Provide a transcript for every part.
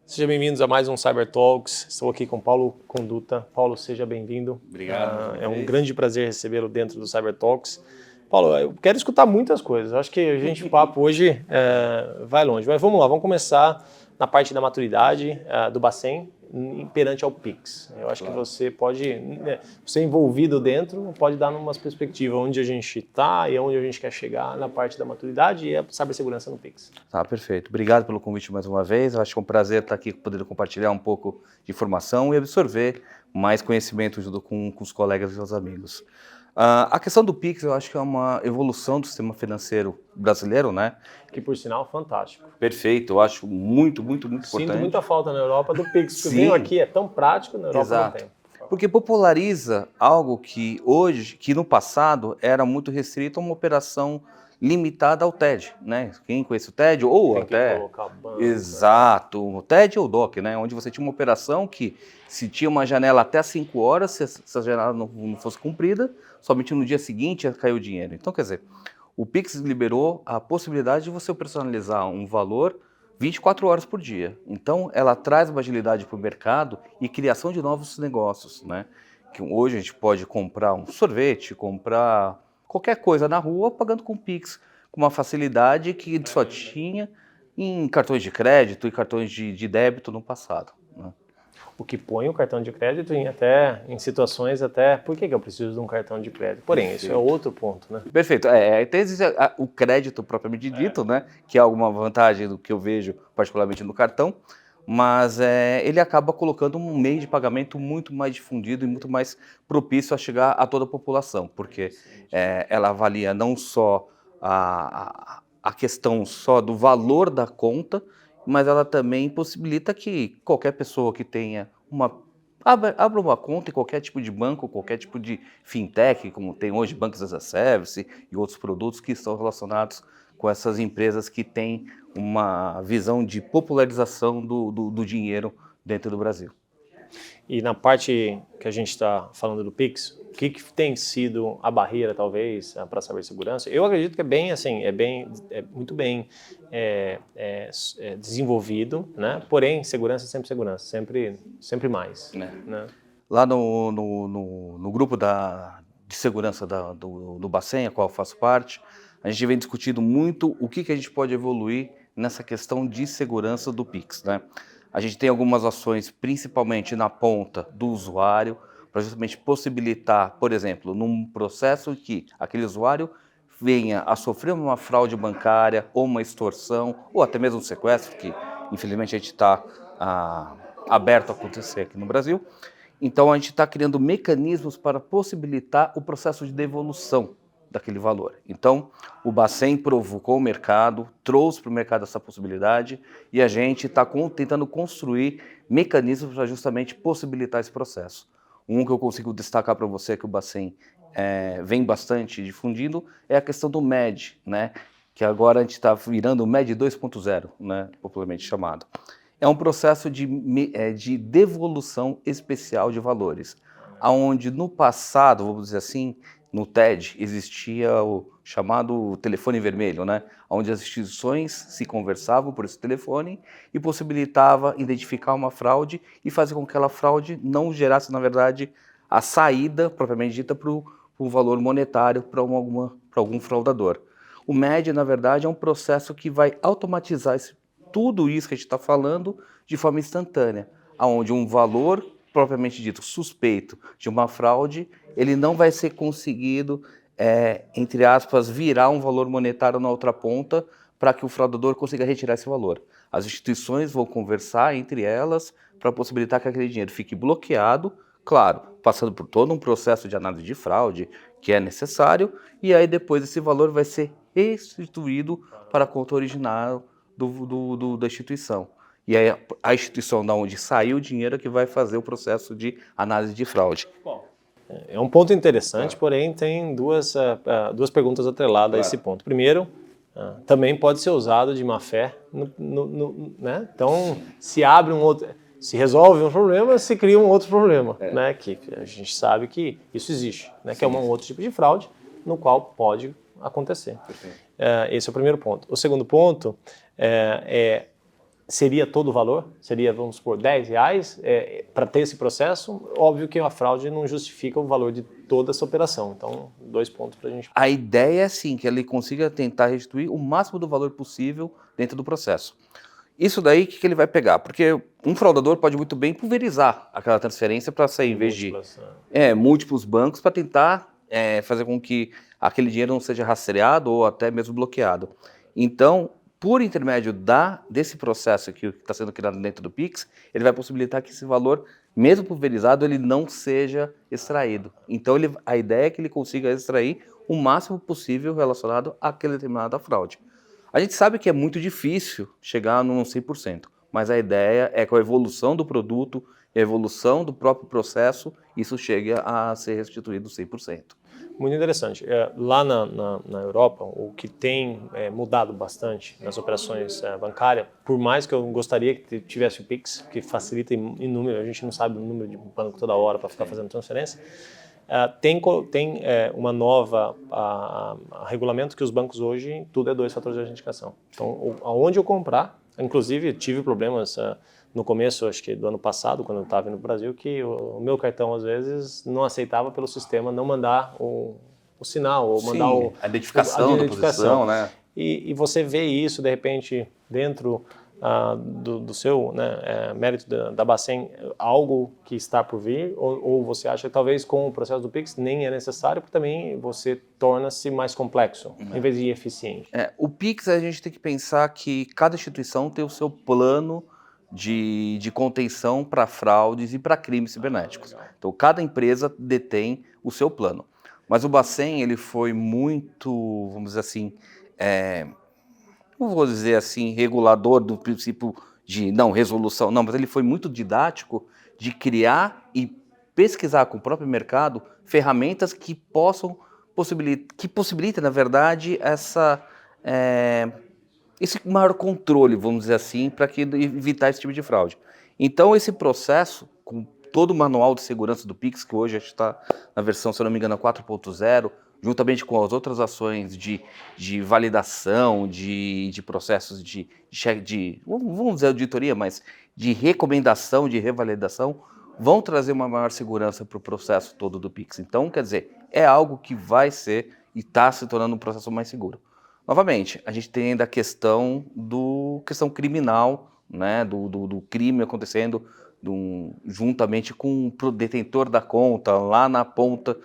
Sejam bem-vindos a mais um Cyber Talks. Estou aqui com Paulo Conduta. Paulo, seja bem-vindo. Obrigado. É um grande prazer recebê-lo dentro do Cyber Talks. Paulo, eu quero escutar muitas coisas. Acho que o papo hoje vai longe. Mas vamos lá, vamos começar na parte da maturidade do Bacen perante ao Pix. Eu acho que você pode, você envolvido dentro, pode dar umas perspectivas onde a gente está e onde a gente quer chegar na parte da maturidade e a cibersegurança no Pix. Tá, perfeito. Obrigado pelo convite mais uma vez. Eu acho que é um prazer estar aqui podendo compartilhar um pouco de informação e absorver mais conhecimento junto com os colegas e os amigos. A questão do Pix, eu acho que é uma evolução do sistema financeiro brasileiro, né? Que, por sinal, fantástico. Perfeito, eu acho muito importante. Sinto muita falta na Europa do Pix, porque Sim. venho aqui, é tão prático, na Europa Exato. não tem. Porque populariza algo que hoje, que no passado era muito restrito a uma operação limitada ao TED, né? Quem conhece o TED ou Tem até... que colocar banco. Exato, o TED ou o DOC, né? Onde você tinha uma operação que se tinha uma janela até 5 horas, se essa janela não fosse cumprida, somente no dia seguinte ia cair o dinheiro. Então, quer dizer, o Pix liberou a possibilidade de você personalizar um valor 24 horas por dia. Então, ela traz uma agilidade para o mercado e criação de novos negócios, né? Que hoje a gente pode comprar um sorvete, comprar qualquer coisa na rua pagando com Pix, com uma facilidade que só tinha em cartões de crédito e cartões de débito no passado, né? O que põe o cartão de crédito em situações até... Por que eu preciso de um cartão de crédito? Porém, Perfeito. Isso é outro ponto, né? Perfeito. Tem o crédito propriamente dito, né? Que é alguma vantagem do que eu vejo particularmente no cartão, mas ele acaba colocando um meio de pagamento muito mais difundido e muito mais propício a chegar a toda a população, porque ela avalia não só a questão só do valor da conta, mas ela também possibilita que qualquer pessoa que tenha abra uma conta em qualquer tipo de banco, qualquer tipo de fintech, como tem hoje bancos as a service e outros produtos que estão relacionados com essas empresas que têm uma visão de popularização do dinheiro dentro do Brasil. E na parte que a gente está falando do Pix, o que tem sido a barreira, talvez, para a cibersegurança? Eu acredito que é muito bem desenvolvido, né? Porém, segurança é sempre segurança, sempre mais. Né? Lá no grupo de segurança do Bacen, a qual eu faço parte, a gente vem discutindo muito o que a gente pode evoluir nessa questão de segurança do Pix, né? A gente tem algumas ações, principalmente na ponta do usuário, para justamente possibilitar, por exemplo, num processo que aquele usuário venha a sofrer uma fraude bancária, ou uma extorsão, ou até mesmo um sequestro, que infelizmente a gente está aberto a acontecer aqui no Brasil. Então a gente está criando mecanismos para possibilitar o processo de devolução daquele valor. Então o Bacen provocou o mercado, trouxe para o mercado essa possibilidade e a gente está tentando construir mecanismos para justamente possibilitar esse processo. Um que eu consigo destacar para você que o Bacen vem bastante difundindo é a questão do MED, né? Que agora a gente está virando o MED 2.0, né? Popularmente chamado. É um processo de devolução especial de valores, onde no passado, vamos dizer assim, no TED, existia o chamado telefone vermelho, né? Onde as instituições se conversavam por esse telefone e possibilitava identificar uma fraude e fazer com que aquela fraude não gerasse, na verdade, a saída, propriamente dita, para o valor monetário para algum fraudador. O MED, na verdade, é um processo que vai automatizar tudo isso que a gente está falando de forma instantânea, onde um valor propriamente dito suspeito de uma fraude, ele não vai ser conseguido, entre aspas, virar um valor monetário na outra ponta para que o fraudador consiga retirar esse valor. As instituições vão conversar entre elas para possibilitar que aquele dinheiro fique bloqueado, claro, passando por todo um processo de análise de fraude que é necessário, e aí depois esse valor vai ser restituído para a conta original da instituição. E aí a instituição da onde saiu o dinheiro é que vai fazer o processo de análise de fraude. É um ponto interessante, porém tem duas perguntas atreladas a esse ponto. Primeiro, também pode ser usado de má fé, né? Então se resolve um problema, se cria um outro problema, né? Que a gente sabe que isso existe, né? Que é um outro tipo de fraude no qual pode acontecer. Esse é o primeiro ponto. O segundo ponto seria todo o valor? Seria, vamos supor, R$10 para ter esse processo? Óbvio que a fraude não justifica o valor de toda essa operação. Então, 2 pontos para a gente. A ideia é sim que ele consiga tentar restituir o máximo do valor possível dentro do processo. Isso daí, o que ele vai pegar? Porque um fraudador pode muito bem pulverizar aquela transferência para sair, em vez de múltiplos bancos, para tentar fazer com que aquele dinheiro não seja rastreado ou até mesmo bloqueado. Então, por intermédio desse processo que está sendo criado dentro do Pix, ele vai possibilitar que esse valor, mesmo pulverizado, ele não seja extraído. Então, a ideia é que ele consiga extrair o máximo possível relacionado àquela determinada fraude. A gente sabe que é muito difícil chegar num 100%, mas a ideia é que com a evolução do produto, a evolução do próprio processo, isso chegue a ser restituído 100%. Muito interessante. Lá na Europa, o que tem mudado bastante nas operações bancárias, por mais que eu gostaria que tivesse o Pix, que facilita em número, a gente não sabe o número de banco toda hora para ficar fazendo transferência, tem uma nova regulamento que os bancos hoje, tudo é 2 fatores de autenticação. Então, aonde eu comprar, inclusive tive problemas no começo, acho que do ano passado, quando eu estava no Brasil, que o meu cartão às vezes não aceitava pelo sistema não mandar o sinal, ou mandar a identificação da posição, né? E você vê isso, de repente, dentro do seu mérito da Bacen, algo que está por vir, ou você acha que talvez com o processo do Pix nem é necessário, porque também você torna-se mais complexo, em vez de eficiente? O Pix, a gente tem que pensar que cada instituição tem o seu plano de contenção para fraudes e para crimes cibernéticos. Então, cada empresa detém o seu plano. Mas o Bacen, ele foi muito, vamos dizer assim, não vou dizer assim, regulador do princípio de resolução, não, mas ele foi muito didático de criar e pesquisar com o próprio mercado ferramentas que possibilitem, na verdade, esse maior controle, vamos dizer assim, para evitar esse tipo de fraude. Então, esse processo, com todo o manual de segurança do Pix, que hoje está na versão, se eu não me engano, 4.0, juntamente com as outras ações de validação, de processos de vamos dizer auditoria, mas de recomendação, de revalidação, vão trazer uma maior segurança para o processo todo do Pix. Então, quer dizer, é algo que vai ser e está se tornando um processo mais seguro. Novamente, a gente tem ainda a questão criminal, né, do crime acontecendo juntamente com o detentor da conta, lá na ponta,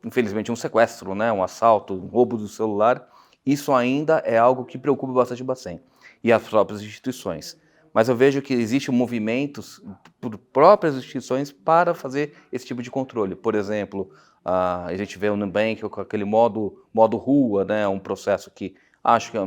infelizmente um sequestro, né, um assalto, um roubo do celular. Isso ainda é algo que preocupa bastante o Bacen e as próprias instituições. Mas eu vejo que existem movimentos por próprias instituições para fazer esse tipo de controle. Por exemplo, a gente vê o Nubank com aquele modo rua, né, um processo que acho que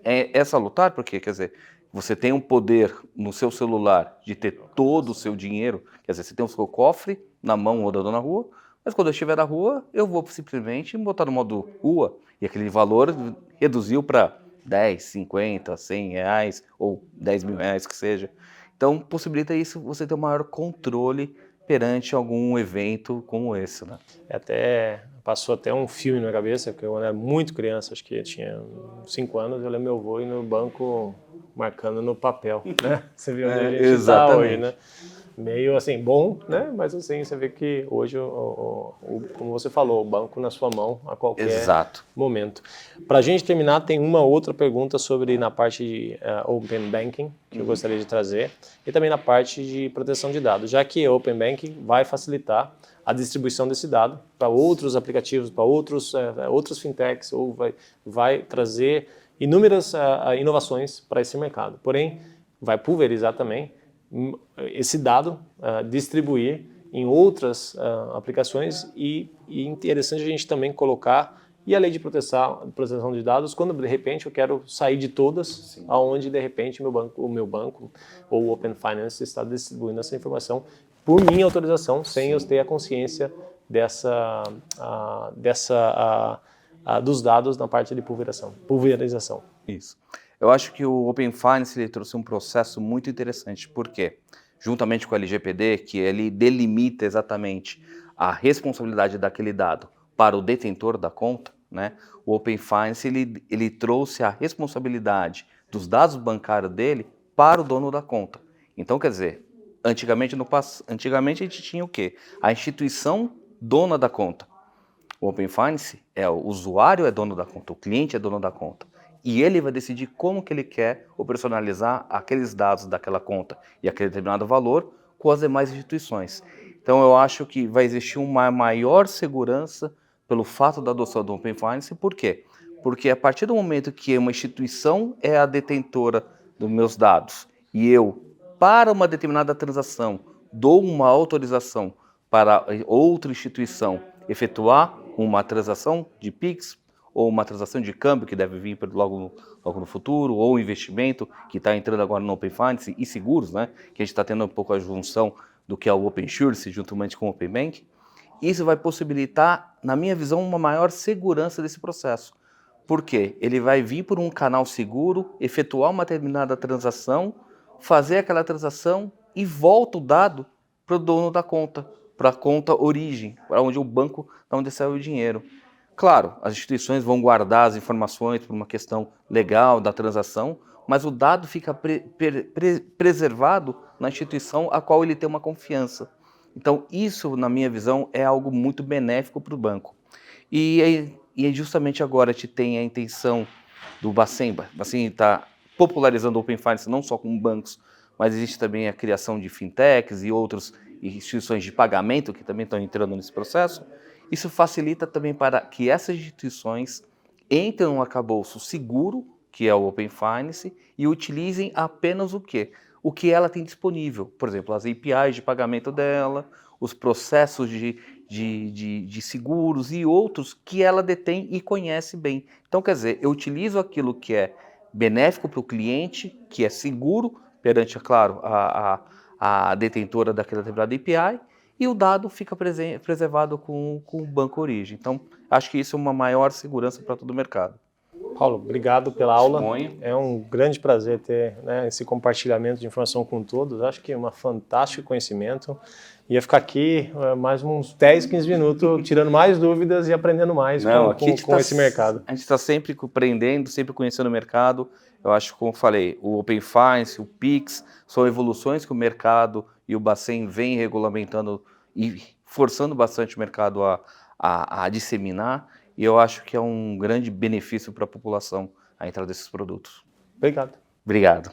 é salutar, porque, quer dizer, você tem um poder no seu celular de ter todo o seu dinheiro, quer dizer, você tem o seu cofre na mão rodando na rua, mas quando eu estiver na rua, eu vou simplesmente botar no modo rua e aquele valor reduziu para 10, 50, 100 reais ou 10 mil reais que seja. Então, possibilita isso você ter um maior controle perante algum evento como esse, né? Passou até um filme na cabeça, porque eu era muito criança, acho que eu tinha 5 anos, eu lembro meu avô ir no banco marcando no papel, né? Você viu onde a gente está hoje, né? Meio assim, bom, né? Mas assim, você vê que hoje, como você falou, o banco na sua mão a qualquer momento. Para a gente terminar, tem uma outra pergunta sobre na parte de Open Banking, que eu gostaria de trazer, e também na parte de proteção de dados, já que Open Banking vai facilitar a distribuição desse dado para outros aplicativos, para outros fintechs, ou vai trazer inúmeras inovações para esse mercado. Porém, vai pulverizar também esse dado, distribuir em outras aplicações e interessante a gente também colocar e a lei de proteção de dados quando de repente eu quero sair de todas, aonde de repente o meu banco ou o Open Finance está distribuindo essa informação por minha autorização, sem eu ter a consciência dos dados na parte de pulverização. Isso. Eu acho que o Open Finance ele trouxe um processo muito interessante, porque, juntamente com o LGPD, que ele delimita exatamente a responsabilidade daquele dado para o detentor da conta, né? O Open Finance ele trouxe a responsabilidade dos dados bancários dele para o dono da conta. Então, quer dizer, antigamente a gente tinha o quê? A instituição dona da conta. O Open Finance o usuário é dono da conta, o cliente é dono da conta. E ele vai decidir como que ele quer operacionalizar aqueles dados daquela conta e aquele determinado valor com as demais instituições. Então eu acho que vai existir uma maior segurança pelo fato da adoção do Open Finance. Por quê? Porque a partir do momento que uma instituição é a detentora dos meus dados e eu, para uma determinada transação, dou uma autorização para outra instituição efetuar uma transação de Pix ou uma transação de câmbio que deve vir logo no futuro, ou um investimento que está entrando agora no Open Finance e seguros, né? Que a gente está tendo um pouco a junção do que é o Open Insurance juntamente com o Open Bank. Isso vai possibilitar, na minha visão, uma maior segurança desse processo. Por quê? Ele vai vir por um canal seguro, efetuar uma determinada transação, fazer aquela transação e volta o dado para o dono da conta, para a conta origem, para onde o banco, da onde saiu o dinheiro. Claro, as instituições vão guardar as informações por uma questão legal da transação, mas o dado fica preservado na instituição a qual ele tem uma confiança. Então, isso, na minha visão, é algo muito benéfico para o banco. E justamente agora a gente tem a intenção do Bacen. O Bacen está popularizando o Open Finance não só com bancos, mas existe também a criação de fintechs e outras instituições de pagamento que também estão entrando nesse processo. Isso facilita também para que essas instituições entrem no arcabouço seguro, que é o Open Finance, e utilizem apenas o quê? O que ela tem disponível. Por exemplo, as APIs de pagamento dela, os processos de seguros e outros que ela detém e conhece bem. Então, quer dizer, eu utilizo aquilo que é benéfico para o cliente, que é seguro perante, é claro, a detentora daquela determinada API, e o dado fica preservado com o banco origem. Então, acho que isso é uma maior segurança para todo o mercado. Paulo, obrigado pela aula. Disponha. É um grande prazer ter, né, esse compartilhamento de informação com todos. Acho que é um fantástico conhecimento. Ia ficar aqui mais uns 10, 15 minutos tirando mais dúvidas e aprendendo mais com esse mercado. A gente está sempre aprendendo, sempre conhecendo o mercado. Eu acho, como eu falei, o Open Finance, o Pix, são evoluções que o mercado e o Bacen vem regulamentando e forçando bastante o mercado a disseminar. E eu acho que é um grande benefício para a população a entrada desses produtos. Obrigado. Obrigado.